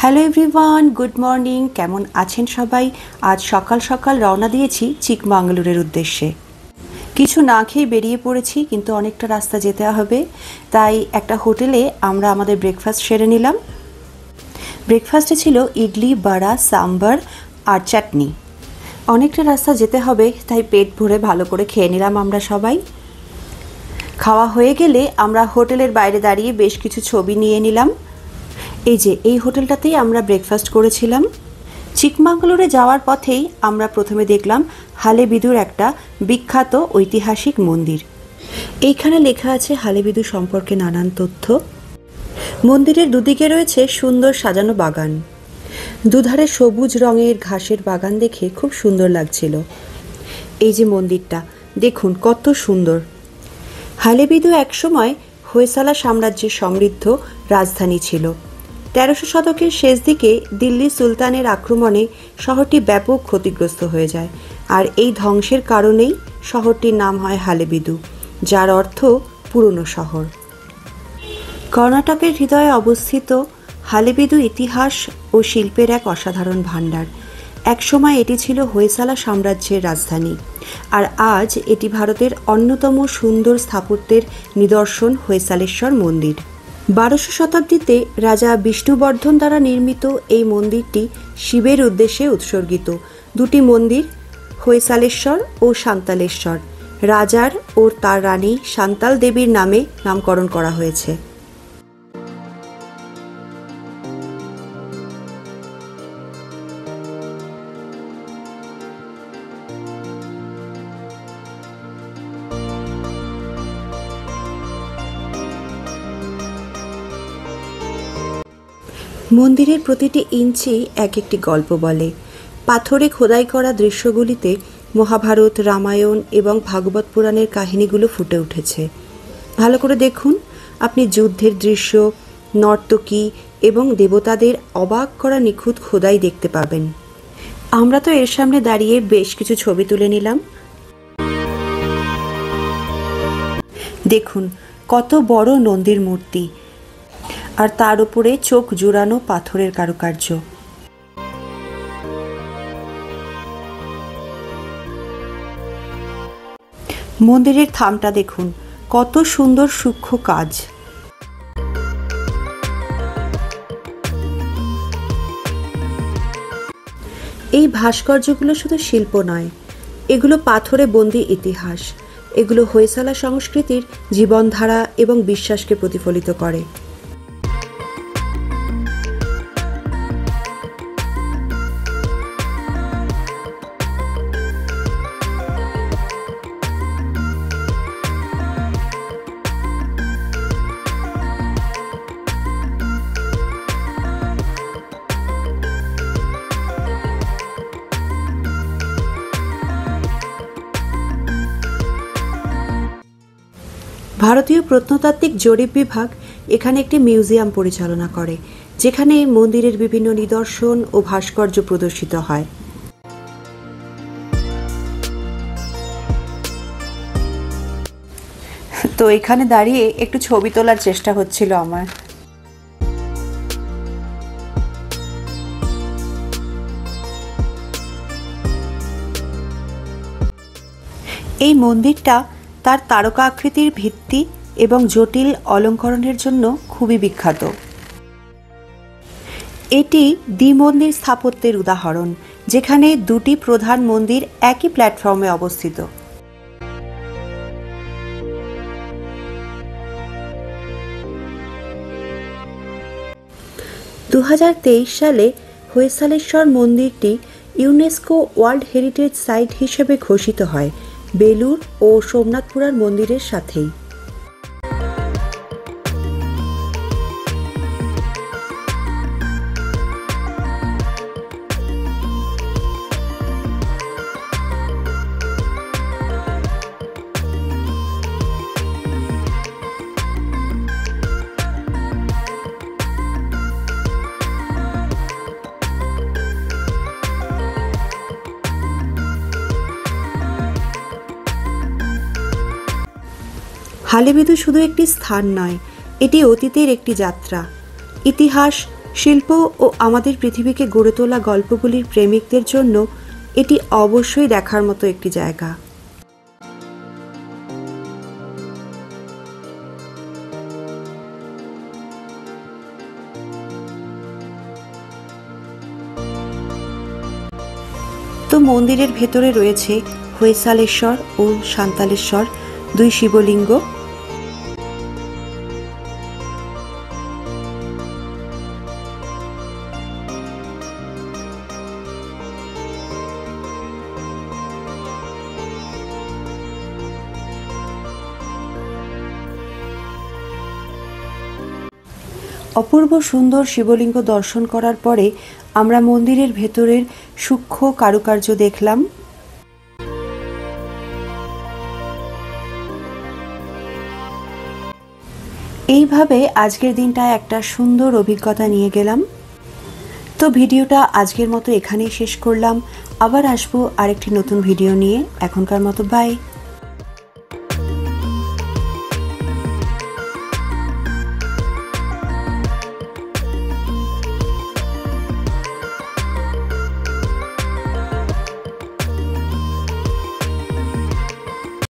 Hello everyone, good morning. কেমন আছেন সবাই? আজ সকাল সকাল রওনা দিয়েছি চিকমাঙ্গালুরের উদ্দেশ্যে। কিছু না খেয়ে বেরিয়ে পড়েছি, কিন্তু অনেকটা রাস্তা যেতে হবে, তাই একটা হোটেলে আমরা আমাদের ব্রেকফাস্ট সেরে নিলাম। ব্রেকফাস্টে ছিল ইডলি, বড়া, সাম্বার আর চাটনি। অনেকটা রাস্তা যেতে হবে, তাই পেট ভরে ভালো করে খেয়ে নিলাম আমরা সবাই। খাওয়া হয়ে গেলে আমরা হোটেলের বাইরে দাঁড়িয়ে বেশ কিছু ছবি নিয়ে নিলাম। এই হোটেলটাতেই আমরা ব্রেকফাস্ট করেছিলাম। চিকমাঙ্গালুরে যাওয়ার পথেই আমরা প্রথমে দেখলাম হালেবিদুর একটা বিখ্যাত ঐতিহাসিক মন্দির। এইখানে লেখা আছে হালেবিদু সম্পর্কে নানান তথ্য। মন্দিরের দুদিকে রয়েছে সুন্দর সাজানো বাগান। দুধারে সবুজ রঙের ঘাসের বাগান দেখে খুব সুন্দর লাগছিল। এই যে মন্দিরটা দেখুন, কত সুন্দর। হালেবিদু একসময় হোয়সালা সাম্রাজ্যের সমৃদ্ধ রাজধানী ছিল। 1300 শতকের শেষ দিকে দিল্লি সুলতানের আক্রমণে শহরটি ব্যাপক ক্ষতিগ্রস্ত হয়ে যায়, আর এই ধ্বংসের কারণেই শহরটির নাম হয় হালেবিদু, যার অর্থ পুরনো শহর। কর্ণাটকের হৃদয়ে অবস্থিত হালেবিদু ইতিহাস ও শিল্পের এক অসাধারণ ভাণ্ডার। একসময় এটি ছিল হোয়সালা সাম্রাজ্যের রাজধানী, আর আজ এটি ভারতের অন্যতম সুন্দর স্থাপত্যের নিদর্শন হোয়সালেশ্বর মন্দির। 1200 শতাব্দীতে রাজা বিষ্ণুবর্ধন দ্বারা নির্মিত এই মন্দিরটি শিবের উদ্দেশ্যে উৎসর্গিত। দুটি মন্দির, হোয়সালেশ্বর ও শান্তালেশ্বর, রাজার ও তার রানী শান্তাল দেবীর নামে নামকরণ করা হয়েছে। মন্দিরের প্রতিটি ইঞ্চি এক একটি গল্প বলে। পাথরে খোদাই করা দৃশ্যগুলিতে মহাভারত, রামায়ণ এবং ভাগবত পুরাণের কাহিনীগুলো ফুটে উঠেছে। ভালো করে দেখুন, আপনি যুদ্ধের দৃশ্য, নর্তকী এবং দেবতাদের অবাক করা নিখুঁত খোদাই দেখতে পাবেন। আমরা তো এর সামনে দাঁড়িয়ে বেশ কিছু ছবি তুলে নিলাম। দেখুন কত বড় নন্দীর মূর্তি, আর তার উপরে চোখ জুড়ানো পাথরের কারুকার্য। মন্দিরের থামটা দেখুন, কত সুন্দর সূক্ষ্ম কাজ। এই ভাস্কর্যগুলো শুধু শিল্প নয়, এগুলো পাথরে বন্দী ইতিহাস। এগুলো হোয়সালা সংস্কৃতির জীবনধারা এবং বিশ্বাসকে প্রতিফলিত করে। ভারতীয় প্রত্নতাত্ত্বিক জরিপ বিভাগ এখানে একটি মিউজিয়াম পরিচালনা করে, যেখানে মন্দিরের বিভিন্ন নিদর্শন ও ভাস্কর্য প্রদর্শিত হয়। তো এখানে দাঁড়িয়ে একটু ছবি তোলার চেষ্টা হচ্ছিল আমার। এই মন্দিরটা তার তারকা আকৃতির ভিত্তি এবং জটিল অলঙ্করণের জন্য খুবই বিখ্যাত। এটি দ্বিমন্দির স্থাপত্যের উদাহরণ, যেখানে দুটি প্রধান মন্দির একই প্ল্যাটফর্মে অবস্থিত। সালে হোয়সালেশ্বর মন্দিরটি ইউনেস্কো ওয়ার্ল্ড হেরিটেজ সাইট হিসেবে ঘোষিত হয়, বেলুর ও সোমনাথপুরার মন্দিরের সাথেই। হালেবিদু শুধু একটি স্থান নয়, এটি অতীতের একটি যাত্রা। ইতিহাস, শিল্প ও আমাদের পৃথিবীকে গড়ে তোলা গল্পগুলির প্রেমিকদের জন্য এটি অবশ্যই দেখার মতো একটি জায়গা। তো মন্দিরের ভেতরে রয়েছে হৈসালেশ্বর ও শান্তালেশ্বর, দুই শিবলিঙ্গ। অপূর্ব সুন্দর শিবলিঙ্গ দর্শন করার পরে আমরা মন্দিরের ভেতরের সূক্ষ্ম কারুকার্য দেখলাম। এইভাবে আজকের দিনটা একটা সুন্দর অভিজ্ঞতা নিয়ে গেলাম। তো ভিডিওটা আজকের মতো এখানেই শেষ করলাম। আবার আসবো আরেকটি নতুন ভিডিও নিয়ে। এখনকার মতো বাই।